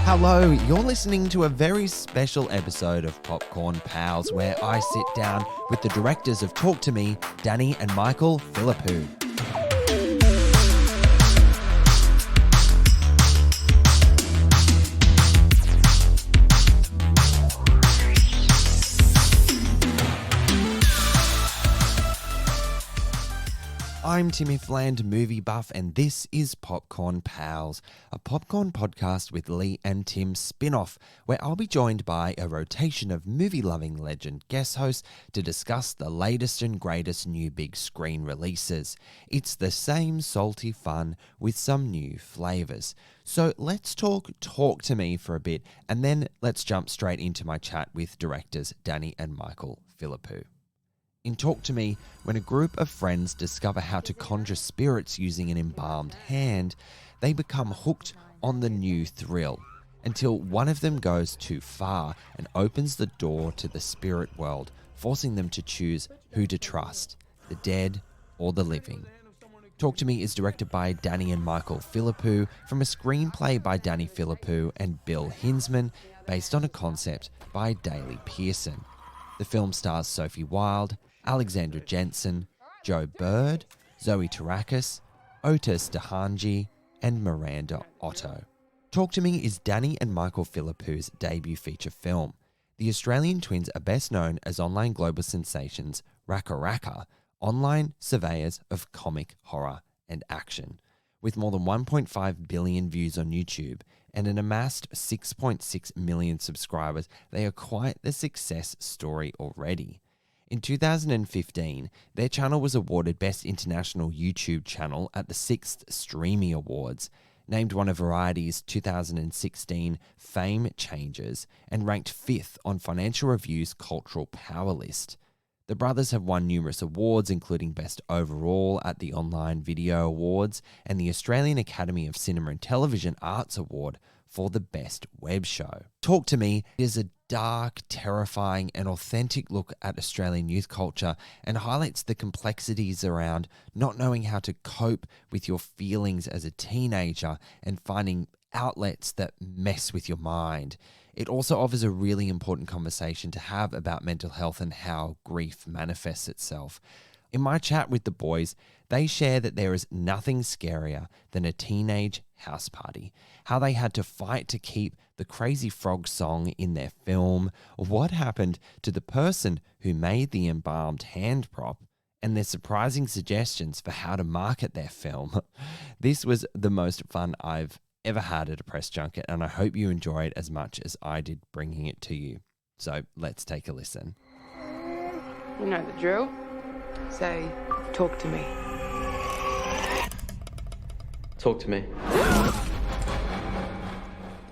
Hello, you're listening to a very special episode of Popcorn Pals where I sit down with the directors of Talk to Me, Danny and Michael Philippou. I'm Timmy Fland, movie buff, and this is Popcorn Pals, a popcorn podcast with Leigh and Tim spin-off, where I'll be joined by a rotation of movie-loving legend guest hosts to discuss the latest and greatest new big screen releases. It's the same salty fun with some new flavours. So let's talk to me for a bit, and then let's jump straight into my chat with directors Danny and Michael Philippou. In Talk to Me, when a group of friends discover how to conjure spirits using an embalmed hand, they become hooked on the new thrill, until one of them goes too far and opens the door to the spirit world, forcing them to choose who to trust, the dead or the living. Talk to Me is directed by Danny and Michael Philippou from a screenplay by Danny Philippou and Bill Hinsman, based on a concept by Daley Pearson. The film stars Sophie Wilde, Alexandra Jensen, Joe Bird, Zoe Tarakis, Otis Dahanji, and Miranda Otto. Talk to Me is Danny and Michael Philippou's debut feature film. The Australian twins are best known as online global sensations Rackaracka, online surveyors of comic, horror, and action. With more than 1.5 billion views on YouTube and an amassed 6.6 million subscribers, they are quite the success story already. In 2015, their channel was awarded Best International YouTube Channel at the 6th Streamy Awards, named one of Variety's 2016 Fame Changers, and ranked 5th on Financial Review's Cultural Power list. The brothers have won numerous awards, including Best Overall at the Online Video Awards and the Australian Academy of Cinema and Television Arts Award for the Best Web Show. Talk to Me is a dark, terrifying, and authentic look at Australian youth culture and highlights the complexities around not knowing how to cope with your feelings as a teenager and finding outlets that mess with your mind. It also offers a really important conversation to have about mental health and how grief manifests itself. In my chat with the boys, they share that there is nothing scarier than a teenage house party, how they had to fight to keep the Crazy Frog song in their film, what happened to the person who made the embalmed hand prop, and their surprising suggestions for how to market their film. This was the most fun I've ever had at a press junket, and I hope you enjoy it as much as I did bringing it to you. So let's take a listen. You know the drill. Say, talk to me. Talk to me.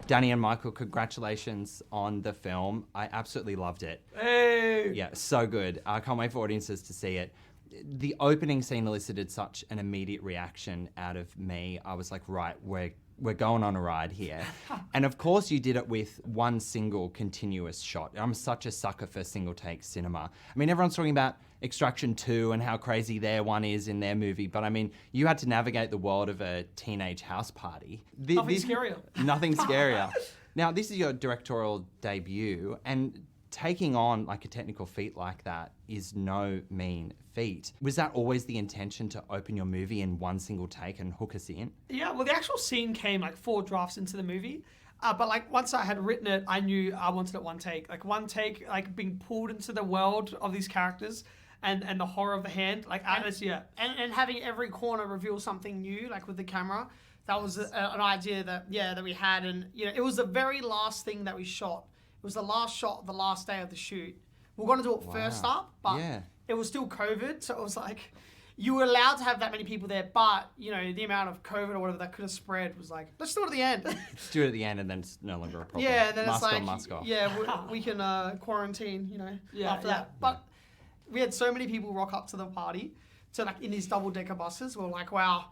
Danny and Michael, congratulations on the film. I absolutely loved it. Hey! Yeah, so good. I can't wait for audiences to see it. The opening scene elicited such an immediate reaction out of me. I was like, right, we're going on a ride here. And of course you did it with one single continuous shot. I'm such a sucker for single take cinema. I mean, everyone's talking about Extraction 2 and how crazy their one is in their movie, but I mean, you had to navigate the world of a teenage house party. Nothing scarier. Nothing scarier. Now, this is your directorial debut, and taking on like a technical feat like that is no mean feat. Was that always the intention, to open your movie in one single take and hook us in? Yeah, well, the actual scene came like 4 drafts into the movie. But like once I had written it, I knew I wanted it one take. Like one take, like being pulled into the world of these characters and the horror of the hand. Like, and having every corner reveal something new, like with the camera. That was an idea that we had. And, you know, it was the very last thing that we shot. It was the last shot, the last day of the shoot. We were going to do it first up, but it was still COVID. So it was like, you were allowed to have that many people there, but, you know, the amount of COVID or whatever that could have spread was like, let's do it at the end. Let's do it at the end, and then it's no longer a problem. Yeah, then mask it's like, on, mask off. yeah, we can quarantine, you know, after that. But we had so many people rock up to the party, to like in these double-decker buses. We were like, wow,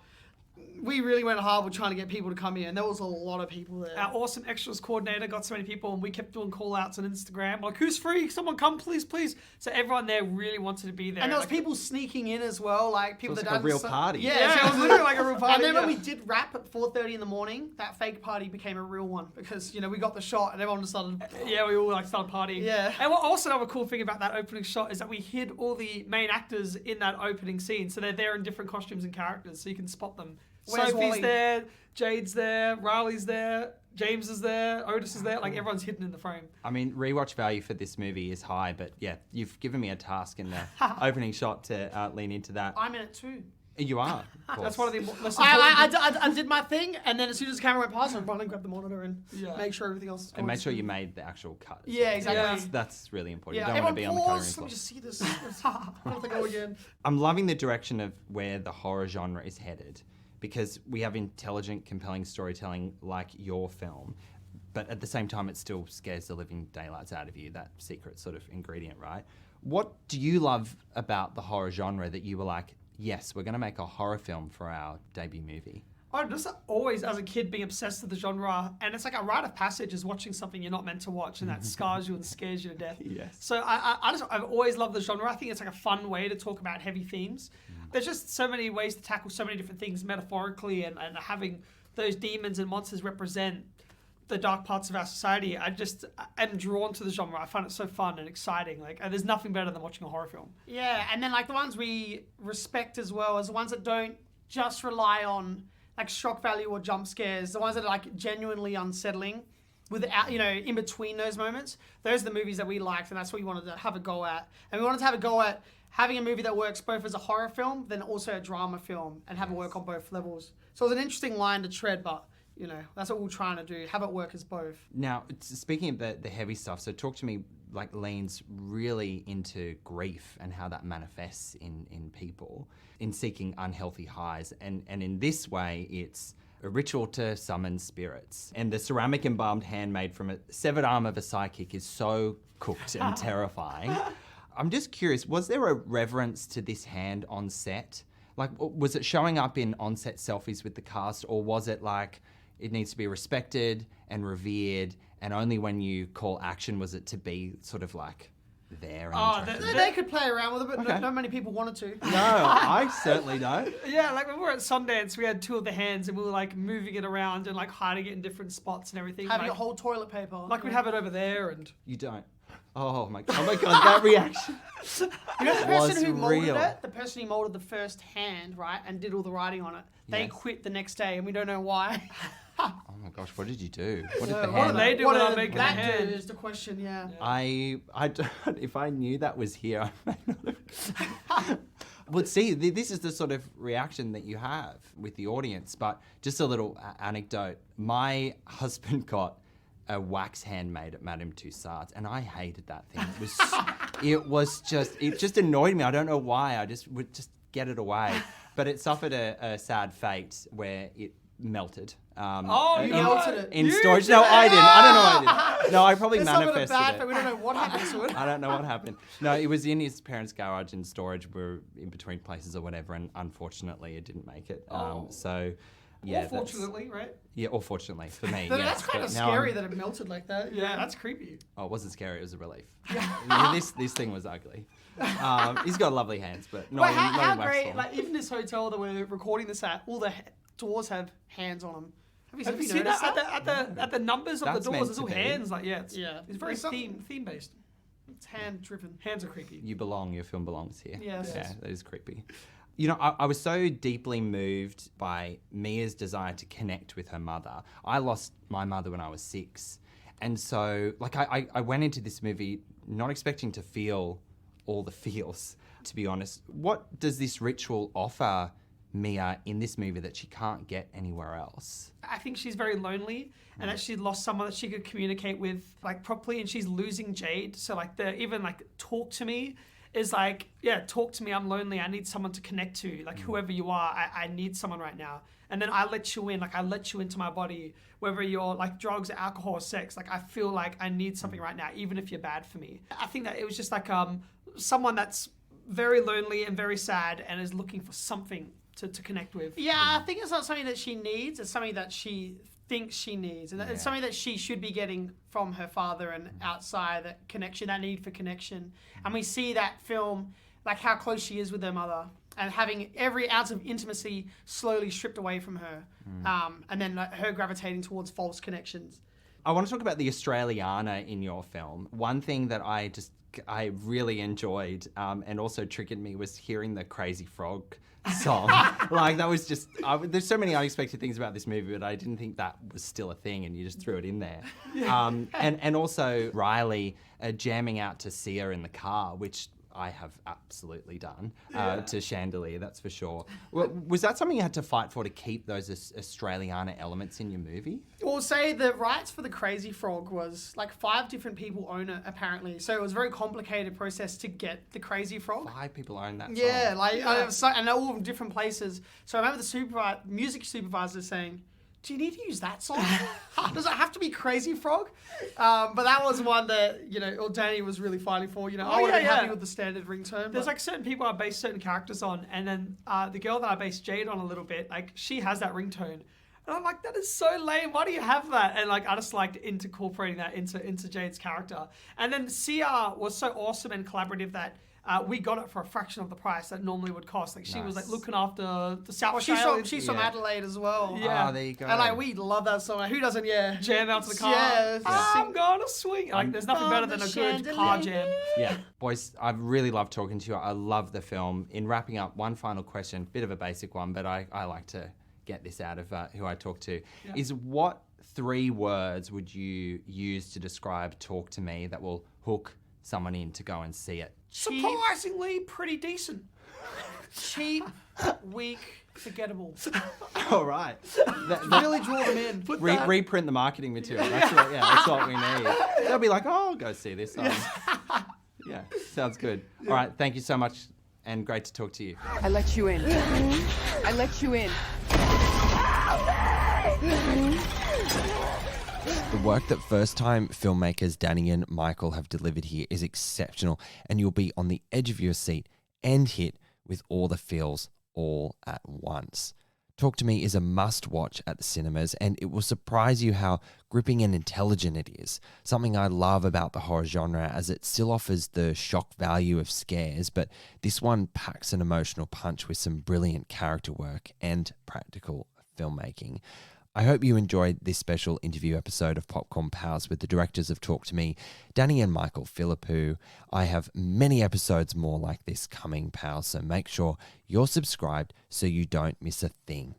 we really went hard with trying to get people to come here, and there was a lot of people there. Our awesome extras coordinator got so many people, and we kept doing call outs on Instagram. Like, who's free? Someone come, please, please. So everyone there really wanted to be there. And there was people sneaking in as well, like people So it that was like a hadn't real party. Yeah, it was literally like a real party. And then when yeah. we did rap at 4:30 in the morning, that fake party became a real one because we got the shot and everyone just started. Yeah, we all like started partying. Yeah. And what also another cool thing about that opening shot is that we hid all the main actors in that opening scene, so they're there in different costumes and characters, so you can spot them. Where's Sophie's Wally? there, Jade's there, Riley's there, James is there, Otis is there. Like everyone's hidden in the frame. I mean, rewatch value for this movie is high, but yeah, you've given me a task in the opening shot to lean into that. I'm in it too. You are. Of course. That's one of the less important. I did my thing, and then as soon as the camera went past, I run and grab the monitor and Yeah. make sure everything else is And make sure you made the actual cut. as Yeah, well. exactly. That's really important. Yeah, You don't want to be on the everyone cutting pause. room Let me floor. just see this. I don't think I go again. I'm loving the direction of where the horror genre is headed because we have intelligent, compelling storytelling like your film, but at the same time, it still scares the living daylights out of you, that secret sort of ingredient, right? What do you love about the horror genre that you were like, yes, we're going to make a horror film for our debut movie? I just always, as a kid, being obsessed with the genre, and it's like a rite of passage is watching something you're not meant to watch, and that scars you and scares you to death. Yes. So I've always loved the genre. I think it's like a fun way to talk about heavy themes. There's just so many ways to tackle so many different things metaphorically, and having those demons and monsters represent the dark parts of our society. I just am drawn to the genre. I find it so fun and exciting. Like, there's nothing better than watching a horror film. Yeah, and then like the ones we respect as well as the ones that don't just rely on like shock value or jump scares, the ones that are like genuinely unsettling without, in between those moments. Those are the movies that we liked, and that's what we wanted to have a go at. And we wanted to have a go at having a movie that works both as a horror film, then also a drama film, and have it work on both levels. So it was an interesting line to tread, but that's what we're trying to do, have it work as both. Now, speaking of the heavy stuff, so talk to me, like, leans really into grief and how that manifests in people, in seeking unhealthy highs. And in this way, it's a ritual to summon spirits. And the ceramic embalmed hand made from a severed arm of a psychic is so cooked and terrifying. I'm just curious, was there a reverence to this hand on set? Like, was it showing up in on-set selfies with the cast, or was it like, it needs to be respected and revered, and only when you call action was it to be sort of like there and interactive? They could play around with it, but Okay. not many people wanted to. No, I certainly don't. Yeah, like when we were at Sundance, we had two of the hands, and we were like moving it around and like hiding it in different spots and everything. Having like, a whole toilet paper. like we'd have it over there, and You don't. Oh my god, that reaction. The was person who molded real. it, the person who molded the first hand, right, and did all the writing on it, they Yes. quit the next day, and we don't know why. Oh my gosh, what did you do? What did the what hand did they do What without did making a that hand? do is the question, yeah. I don't, if I knew that was here, I may not have. Well, see, this is the sort of reaction that you have with the audience. But just a little anecdote. My husband got a wax hand made at Madame Tussauds, and I hated that thing. It just annoyed me. I don't know why. I just would just get it away. But it suffered a sad fate where it melted. You melted it. In storage. No, I didn't. I don't know I didn't. No, I probably There's something manifested bad, it. but we don't know what happened to it. I don't know what happened. No, it was in his parents' garage in storage. We're in between places or whatever, and unfortunately, it didn't make it. So, yeah. or fortunately, right? Yeah, or fortunately for me. But yes, that's kind but of now scary I'm- that it melted like that. Yeah, that's creepy. Oh, it wasn't scary. It was a relief. Yeah, this thing was ugly. He's got lovely hands, but not But in, how not in wax great, form. like even this hotel that we're recording this at, all the doors have hands on them. Have you seen noticed that? At the numbers of That's the meant doors, it's to all be. hands. Like, yeah, Yeah. it's very There's something- theme based. It's hand driven. Hands are creepy. You belong. Your film belongs here. Yes. Yeah, that is creepy. You know, I was so deeply moved by Mia's desire to connect with her mother. I lost my mother when I was 6. And so, like, I went into this movie not expecting to feel all the feels, to be honest. What does this ritual offer Mia in this movie that she can't get anywhere else? I think she's very lonely, and that she lost someone that she could communicate with like properly, and she's losing Jade. So like even like talk to me is like, yeah, talk to me. I'm lonely. I need someone to connect to. Like whoever you are, I need someone right now. And then I let you in. Like I let you into my body, whether you're like drugs, alcohol, or sex. Like I feel like I need something right now, even if you're bad for me. I think that it was just like someone that's very lonely and very sad and is looking for something to connect with. Yeah, I think it's not something that she needs. It's something that she thinks she needs. And it's something that she should be getting from her father and outside, that connection, that need for connection. And we see that film, like how close she is with her mother and having every ounce of intimacy slowly stripped away from her. And then like, her gravitating towards false connections. I want to talk about the Australiana in your film. One thing that I really enjoyed and also triggered me was hearing the Crazy Frog song. Like that was just, there's so many unexpected things about this movie, but I didn't think that was still a thing and you just threw it in there. And also Riley jamming out to Sia in the car, which I have absolutely done to Chandelier, that's for sure. Was that something you had to fight for to keep those Australiana elements in your movie? Well, say the rights for the Crazy Frog was like 5 different people own it apparently, so it was a very complicated process to get the Crazy Frog. 5 people own that song. Yeah, and they're all from different places. So I remember the music supervisor saying, "Do you need to use that song? Does it have to be Crazy Frog?" But that was one that, Danny was really fighting for. I would have been happy with the standard ringtone. There's like certain people I base certain characters on, and then the girl that I base Jade on a little bit, like she has that ringtone. And I'm like, that is so lame. Why do you have that? And like, I just liked incorporating that into Jade's character. And then Sia was so awesome and collaborative that we got it for a fraction of the price that normally would cost. Like she was like looking after the South Australia. She's from Adelaide as well. Yeah. Oh, there you go. And like, we love that song. Who doesn't? Yeah. Jam out to the car. Yeah. I'm gonna swing. Like, there's nothing better than a good car jam. Yeah, boys, I've really loved talking to you. I love the film. In wrapping up, one final question, bit of a basic one, but I like to get this out of who I talk to, is what 3 words would you use to describe Talk to Me that will hook someone in to go and see it? Surprisingly pretty decent. Cheap, weak, forgettable. All right. Really draw them in. Reprint the marketing material. That's what we need. They'll be like, oh, I'll go see this. Yeah, sounds good. All right, thank you so much and great to talk to you. I let you in. I let you in. The work that first-time filmmakers Danny and Michael have delivered here is exceptional, and you'll be on the edge of your seat and hit with all the feels all at once. Talk to Me is a must-watch at the cinemas, and it will surprise you how gripping and intelligent it is. Something I love about the horror genre, as it still offers the shock value of scares, but this one packs an emotional punch with some brilliant character work and practical filmmaking. I hope you enjoyed this special interview episode of Popcorn Pals with the directors of Talk to Me, Danny and Michael Philippou. I have many episodes more like this coming, pals, so make sure you're subscribed so you don't miss a thing.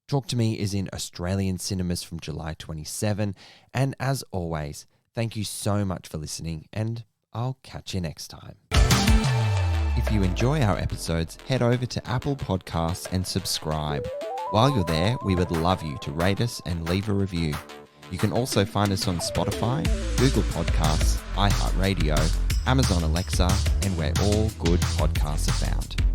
Talk to Me is in Australian cinemas from July 27, and as always, thank you so much for listening, and I'll catch you next time. If you enjoy our episodes, head over to Apple Podcasts and subscribe. While you're there, we would love you to rate us and leave a review. You can also find us on Spotify, Google Podcasts, iHeartRadio, Amazon Alexa, and where all good podcasts are found.